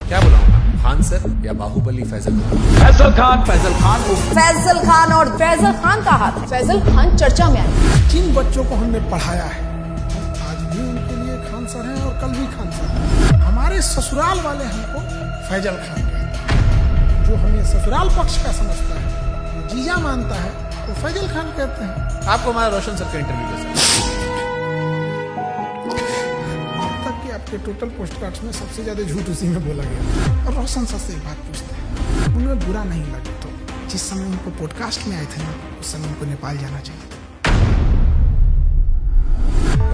क्या बुलाऊंगा, खान सर या बाहुबली फैजल खान? फैजल खान, फैजल खान, फैजल खान और फैजल खान का हाथ है। फैजल खान चर्चा में आए। जिन बच्चों को हमने पढ़ाया है आज भी उनके लिए खान सर हैं और कल भी खान सर हैं। हमारे ससुराल वाले हमको फैजल खान कहते हैं। जो हमें ससुराल पक्ष का समझता है, जो जीजा मानता है, तो फैजल खान कहते हैं। आपको हमारा रोशन सर का इंटरव्यू कैसा? आपके टोटल पोस्टकार्ड्स में सबसे ज्यादा झूठ उसी में बोला गया। और रोशन सर से एक बात पूछते हैं, उन्हें बुरा नहीं लगा तो जिस समय उनको पॉडकास्ट में आए थे ना, उस समय उनको नेपाल जाना चाहिए था।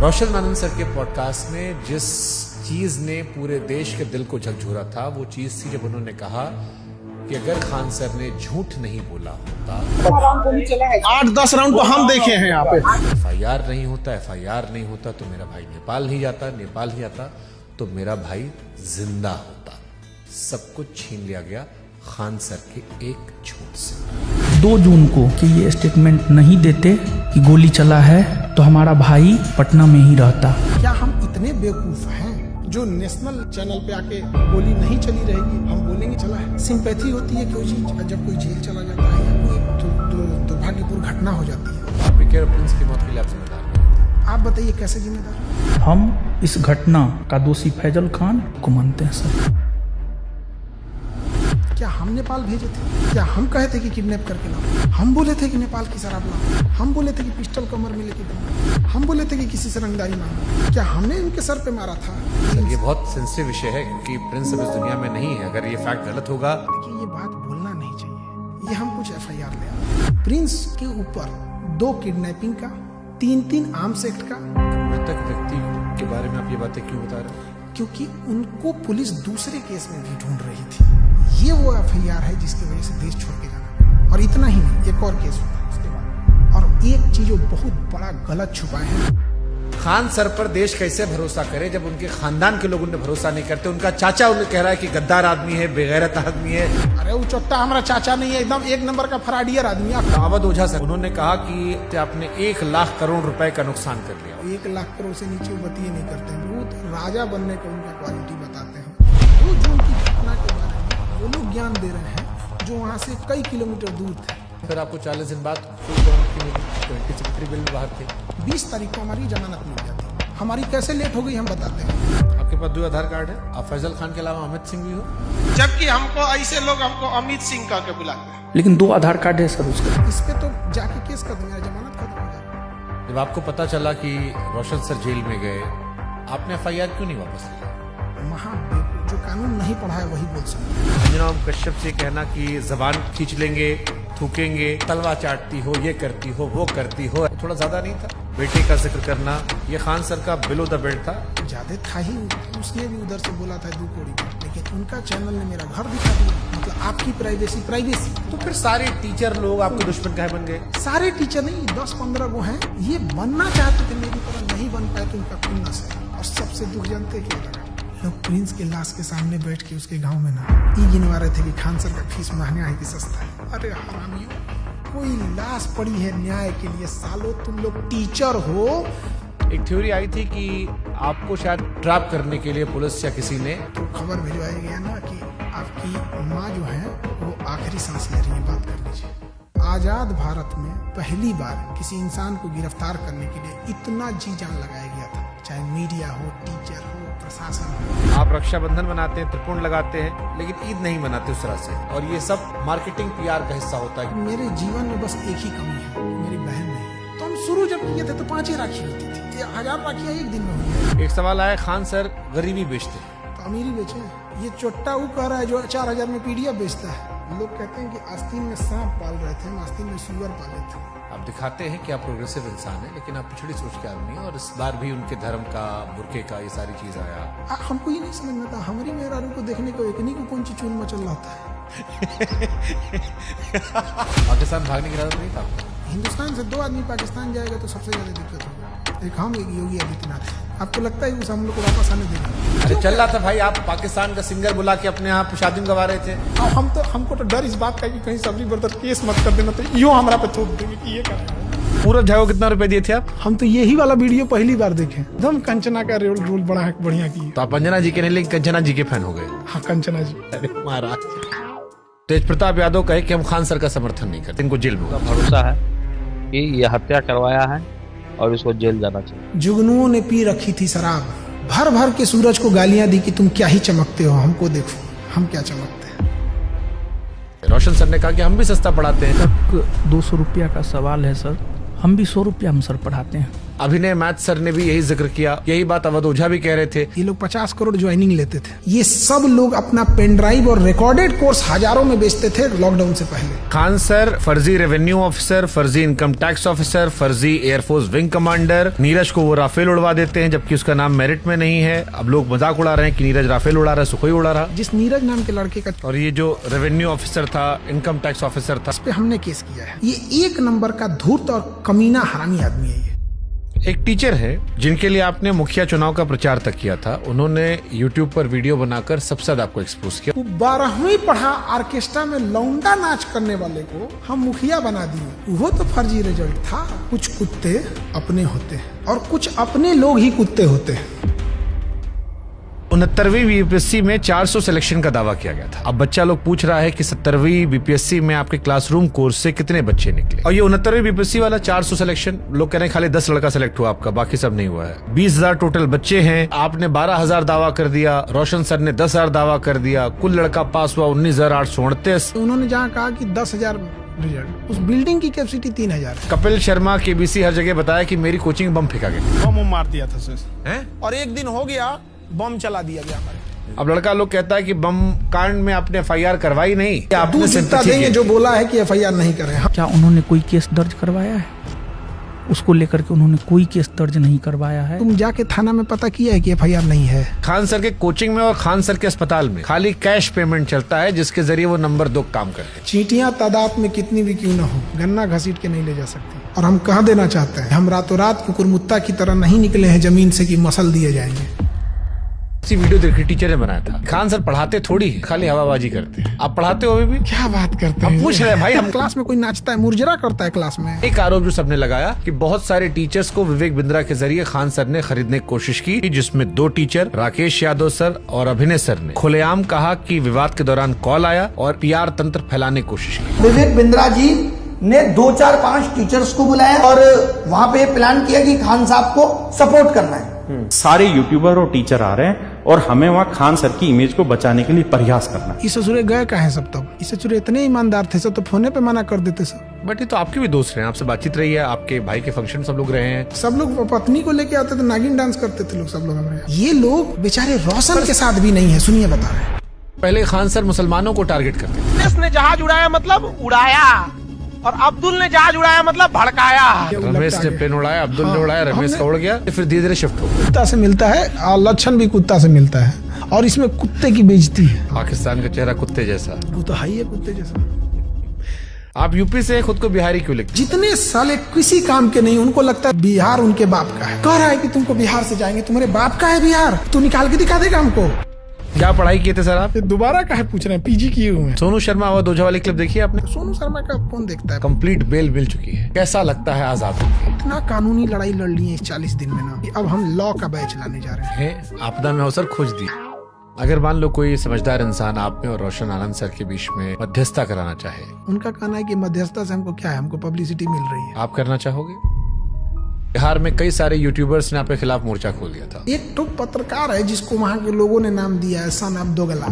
रोशन आनंद सर के पॉडकास्ट में जिस चीज ने पूरे देश के दिल को झकझोरा था, वो चीज थी जब उन्होंने कहा कि अगर खान सर ने झूठ नहीं बोला होता, 8-10 राउंड तो हम देखे हैं यहाँ पे। FIR नहीं होता, FIR नहीं होता तो मेरा भाई नेपाल नहीं जाता, नेपाल नहीं जाता तो मेरा भाई जिंदा होता। सब कुछ छीन लिया गया खान सर के एक झूठ से। 2 जून को कि ये स्टेटमेंट नहीं देते कि गोली चला है तो हमारा भाई पटना में ही रहता। क्या हम इतने बेवकूफ हैं जो नेशनल चैनल पे आके गोली नहीं चली रहेगी हम बोलेंगे चला है? सिंपैथी होती है क्यों चीज जब कोई जेल चला जाता है या कोई दुर्भाग्यपूर्ण घटना हो जाती है। आप प्रिंस की मौत के लिए आप जिम्मेदार नहीं? आप बताइए कैसे जिम्मेदार? हम इस घटना का दोषी फैजल खान को मानते हैं सर। क्या हम नेपाल भेजे थे? क्या हम कहे थे कि किडनैप करके लाओ? हम बोले थे कि नेपाल की शराब लाओ? हम बोले थे कि पिस्टल कमर में लेके जाओ? हम बोले थे कि किसी से रंगदारी मांगो? क्या हमने उनके सर पे मारा था? ये बहुत सेंसिटिव विषय है क्योंकि प्रिंस अब इस दुनिया में नहीं है। अगर ये फैक्ट गलत होगा, देखिए ये बात बोलना नहीं चाहिए। ये हम कुछ FIR ले आए। प्रिंस के ऊपर 2 किडनैपिंग का, 3 आर्म्स एक्ट का। मृतक व्यक्ति के बारे में आप ये बातें क्यों बता रहे हैं? क्योंकि उनको पुलिस दूसरे केस में भी ढूंढ रही थी। ये वो FIR है जिसकी वजह से देश छोड़ के जाना। और इतना ही नहीं, एक और केस होता है उसके बाद। और एक चीज जो बहुत बड़ा गलत छुपाए हैं, खान सर पर देश कैसे भरोसा करे जब उनके खानदान के लोग उन्हें भरोसा नहीं करते? उनका चाचा उन्हें कह रहा है कि गद्दार आदमी है, बेगैरत आदमी है। अरे वो चोट्टा हमारा चाचा नहीं है, एकदम 1 नंबर का फराडियर आदमी है। अवध ओझा सर उन्होंने कहा कि आपने 1 लाख करोड़ रुपए का नुकसान कर लिया। 1 लाख करोड़ से नीचे बतिए नहीं करते हैं। वो तो राजा बनने का उनका क्वालिटी बताते हैं। 2 जून की घटना के बारे में वो लोग ज्ञान दे रहे हैं जो वहाँ से कई किलोमीटर दूर थे। फिर आपको 40 दिन बाद 20 सेक्रेटरी बिल बाहर थे। 20 तारीख को हमारी जमानत मिल जाती। हमारी कैसे लेट हो गई हम बताते हैं। आपके पास 2 आधार कार्ड है। आप फैजल खान के अलावा अमित सिंह भी हो, जबकि हमको ऐसे लोग हमको अमित सिंह कह के बुलाते हैं। लेकिन 2 आधार कार्ड है सर उसका। इस पे तो जाके केस कर देंगे, जमानत खत्म हो जाएगी। जब आपको पता चला कि रोशन सर जेल में गए, आपने FIR क्यों नहीं वापस लिया? जो कानून नहीं पढ़ा है वही बोल सकते। अंजना कश्यप से कहना कि जबान खींच लेंगे, थूकेंगे, तलवा चाटती हो, ये करती हो, वो करती हो, थोड़ा ज्यादा नहीं था? बेटे का जिक्र करना, ये खान सर का बिलो द बेल्ट था। ज्यादा था ही। उसने भी उधर से बोला था 2 कौड़ी का, लेकिन उनका चैनल ने मेरा घर दिखा दिया। मतलब आपकी प्राइवेसी। तो फिर सारे टीचर लोग आपके दुश्मन काहे बन गए? सारे टीचर नहीं, 10-15 वो हैं। ये बनना चाहते थे मेरी तरह, नहीं बन पाए तो उनका खुन्नस है। और सबसे दुख जानते क्या लगा? लोग प्रिंस के लाश के सामने बैठ के उसके गांव में ना ये गिनवा रहे थे कि खान सर का फीस महंगा है कि सस्ता है। अरे हरामियों, कोई लाश पड़ी है न्याय के लिए। सालो तुम लोग टीचर हो। एक थ्योरी आई थी कि आपको शायद ट्रैप करने के लिए पुलिस या किसी ने तो खबर भिजवाया गया ना कि आपकी माँ जो है वो आखिरी सांस ले रही है, बात कर लीजिए। आजाद भारत में पहली बार किसी इंसान को गिरफ्तार करने के लिए इतना जी जान लगाया गया था, चाहे मीडिया हो, टीचर हो, प्रशासन हो। आप रक्षाबंधन मनाते हैं, त्रिकोण लगाते हैं, लेकिन ईद नहीं मनाते उस तरह से। और ये सब मार्केटिंग PR का हिस्सा होता है। मेरे जीवन में बस एक ही कमी है, मेरी बहन नहीं। तो हम शुरू जब किए थे तो 5 ही राखी होती थी। 1000 राखियां एक दिन में हुई है। एक सवाल आया, खान सर गरीबी बेचते हैं तो अमीरी बेचे। ये चोट्टा वो कह रहा है जो 4000 में PDF बेचता है। लोग कहते हैं कि आस्तीन में सांप पाल रहे थे, हम आस्तीन में सुअर पाले थे। आप दिखाते हैं कि आप प्रोग्रेसिव इंसान हैं, लेकिन आप पिछड़ी सोच के आदमी हैं। और इस बार भी उनके धर्म का, बुर्के का, ये सारी चीज आया। हमको ये नहीं समझ में आता, हमारी मेहरारू को देखने को एकनी को कौन सी चून मचल रहा होता है। पाकिस्तान भागने की इरादा नहीं था? हिंदुस्तान से 2 आदमी पाकिस्तान जाएगा तो सबसे ज्यादा दिक्कत होगी। एक हम, एक योगी आदित्यनाथ। आपको लगता है उस हम लोग को वापस आने देंगे? अरे चल रहा था भाई, आप पाकिस्तान का सिंगर बुला के अपने यहाँ शादी में गवा रहे थे। हमको तो डर इस बात का कि कहीं सबरी बर्दर केस मत कर देना, तो यो हमारा पे थोप देंगे कि ये कर रहे हैं। पूरा झाओ कितना रुपए दिए थे आप? हम तो यही वाला वीडियो पहली बार देखे, एकदम कंचना का रोल बड़ा बढ़िया की। तो आप अंजना जी के नहीं लेकिन कंचना जी के फैन हो गए। हाँ कंचना जी। अरे महाराज, तेज प्रताप यादव कहे कि हम खान सर का समर्थन नहीं करते, इनको जेल में होगा। भरोसा है कि ये हत्या करवाया है और इसको जेल जाना चाहिए। जुगनुओं ने पी रखी थी शराब, भर भर के सूरज को गालियां दी कि तुम क्या ही चमकते हो, हमको देखो हम क्या चमकते हैं। रोशन सर ने कहा कि हम भी सस्ता पढ़ाते हैं। तक 200 रुपया का सवाल है सर, हम भी 100 रुपया हम सर पढ़ाते हैं। अभिनय मैथ सर ने भी यही जिक्र किया, यही बात अवध ओझा भी कह रहे थे। ये लोग 50 करोड़ ज्वाइनिंग लेते थे। ये सब लोग अपना पेन ड्राइव और रिकॉर्डेड कोर्स हजारों में बेचते थे लॉकडाउन से पहले। खान सर फर्जी रेवेन्यू ऑफिसर, फर्जी इनकम टैक्स ऑफिसर, फर्जी एयरफोर्स विंग कमांडर। नीरज को वो राफेल उड़वा देते हैं जबकि उसका नाम मेरिट में नहीं है। अब लोग मजाक उड़ा रहे हैं कि नीरज राफेल उड़ा रहा है, सुखोई उड़ा रहा। जिस नीरज नाम के लड़के का, और ये जो रेवेन्यू ऑफिसर था, इनकम टैक्स ऑफिसर था, इस पे हमने केस किया है। ये 1 नंबर का धूर्त और कमीना हरामी आदमी है। ये एक टीचर है जिनके लिए आपने मुखिया चुनाव का प्रचार तक किया था, उन्होंने YouTube पर वीडियो बनाकर सबसे ज्यादा आपको एक्सपोज किया। वो 12वीं पढ़ा ऑर्केस्ट्रा में लौंडा नाच करने वाले को हम मुखिया बना दिए। वो तो फर्जी रिजल्ट था। कुछ कुत्ते अपने होते हैं और कुछ अपने लोग ही कुत्ते होते हैं। 69वीं बीपीएससी में 400 सिलेक्शन का दावा किया गया था। अब बच्चा लोग पूछ रहा है कि 70वीं बीपीएससी में आपके क्लासरूम कोर्स से कितने बच्चे निकले। और ये 69वीं बीपीएससी वाला 400 सिलेक्शन, लोग कह रहे हैं खाली 10 लड़का सिलेक्ट हुआ आपका, बाकी सब नहीं हुआ है। 20,000 टोटल बच्चे हैं, आपने 12,000 दावा कर दिया, रोशन सर ने 10,000 दावा कर दिया, कुल लड़का पास हुआ 19,838। उन्होंने जहाँ कहा कि 10,000 रिजल्ट, उस बिल्डिंग की कैपेसिटी 3,000 है। कपिल शर्मा केबीसी हर जगह बताया कि मेरी कोचिंग बम फेंका गया, बम मार दिया था सर, है? और एक दिन हो गया बम चला दिया गया हमारे। अब लड़का लोग कहता है कि बम कांड में आपने FIR करवाई नहीं, आपने दूध जितना sympathy देंगे की। जो बोला है कि FIR नहीं कर रहे हैं। क्या उन्होंने कोई केस दर्ज करवाया है? उसको लेकर के उन्होंने कोई केस दर्ज नहीं करवाया है। तुम जाके थाना में पता किया है कि FIR नहीं है? खान सर के कोचिंग में और खान सर के अस्पताल में खाली कैश पेमेंट चलता है, जिसके जरिए वो नंबर 2 काम करते हैं। चींटियां तादाद में कितनी भी क्यों न हो, गन्ना घसीट के नहीं ले जा सकती। और हम कह देना चाहते हैं, हम रातों रात कुकुरमुत्ता की तरह नहीं निकले हैं जमीन से कि मसल दिए जाएंगे। इसी वीडियो देखी टीचर ने बनाया था। खान सर पढ़ाते थोड़ी है, खाली हवाबाजी करते हैं। आप पढ़ाते हो भी? क्या बात करते हम हैं? पूछ रहे हैं भाई, हम क्लास में कोई नाचता है, मुरझरा करता है क्लास में। एक आरोप जो सबने लगाया कि बहुत सारे टीचर्स को विवेक बिंद्रा के जरिए खान सर ने खरीदने की कोशिश की, जिसमें 2 टीचर राकेश यादव सर और अभिनय सर ने खुलेआम कहा कि विवाद के दौरान कॉल आया और PR तंत्र फैलाने की कोशिश की। विवेक बिंद्रा जी ने 2, 4, 5 टीचर्स को बुलाया और वहाँ पे प्लान किया कि खान साहब को सपोर्ट करना है। सारे यूट्यूबर और टीचर आ रहे हैं और हमें वहाँ खान सर की इमेज को बचाने के लिए प्रयास करना है। इस ससुरे गए कहाँ हैं सब? तब इस ससुरे इतने ईमानदार थे सब, तो फोने पे मना कर देते सब। बट ये तो आपके भी दोस्त रहे हैं, आपसे बातचीत रही है, आपके भाई के फंक्शन सब लोग रहे हैं। सब लोग पत्नी को लेके आते थे, नागिन डांस करते थे लोग सब लोग हमारे यहाँ। ये लोग बेचारे रोशन के साथ भी नहीं है। सुनिए बता रहे हैं। पहले खान सर मुसलमानों को टारगेट करते थे। रमेश ने जहाज उड़ाया मतलब उड़ाया, और अब्दुल ने जहाज उड़ाया मतलब भड़काया। रमेश ने प्लेन उड़ाया, अब्दुल ने उड़ाया, रमेश का उड़ गया, फिर धीरे धीरे शिफ्ट हो गया। कुत्ता से मिलता है और लक्षण भी कुत्ता से मिलता है, और इसमें कुत्ते की बेइज्जती है। पाकिस्तान का चेहरा कुत्ते जैसा, वो तो है ही है कुत्ते जैसा। आप यूपी से खुद को बिहारी क्यों लिखते? जितने साले किसी काम के नहीं, उनको लगता है बिहार उनके बाप का है। कह रहा है कि तुमको बिहार से जाएंगे, तुम्हारे बाप का है बिहार, तू निकाल के दिखा देगा हमको। क्या पढ़ाई किए थे सर आप? दोबारा काहे पूछ रहे हैं? PG किए हुए हैं। सोनू शर्मा और दोजा वाली क्लिप देखी आपने? सोनू शर्मा का कौन देखता है? कंप्लीट बेल मिल चुकी है, कैसा लगता है आजाद होके? इतना कानूनी लड़ाई लड़ ली है इस 40 दिन में ना, कि अब हम लॉ का बैच लाने जा रहे हैं। आपदा में अवसर खोज दी। अगर मान लो कोई समझदार इंसान आप में और रोशन आनंद सर के बीच में मध्यस्थता कराना चाहे, उनका कहना है कि मध्यस्थता से हमको क्या है, हमको पब्लिसिटी मिल रही है। आप करना चाहोगे? बिहार में कई सारे यूट्यूबर्स ने आपके खिलाफ मोर्चा खोल दिया था। एक तो पत्रकार है जिसको वहां के लोगों ने नाम दिया है सन ऑफ दोगला।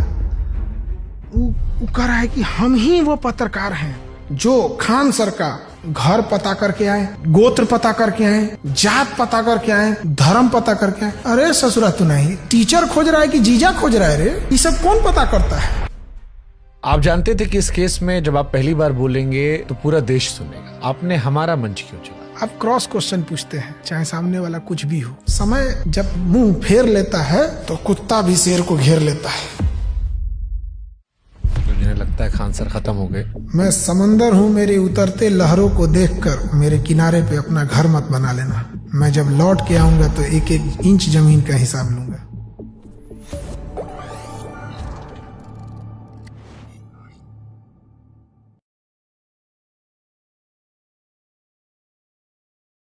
वो कह रहा है कि हम ही वो पत्रकार हैं जो खान सर का घर पता करके आए, गोत्र पता करके आए, जात पता करके आए, धर्म पता करके आए। अरे ससुरा तू नहीं, टीचर खोज रहा है कि जीजा खोज रहा है? रे ये सब कौन पता करता है? आप जानते थे कि इस केस में जब आप पहली बार बोलेंगे तो पूरा देश सुनेगा, आपने हमारा मंच क्यों चुना? आप क्रॉस क्वेश्चन पूछते हैं, चाहे सामने वाला कुछ भी हो। समय जब मुंह फेर लेता है तो कुत्ता भी शेर को घेर लेता है। तो जिन्हें लगता है खान सर खत्म हो गए। मैं समंदर हूँ, मेरे उतरते लहरों को देखकर मेरे किनारे पे अपना घर मत बना लेना। मैं जब लौट के आऊंगा तो 1-1 इंच जमीन का हिसाब लूंगा।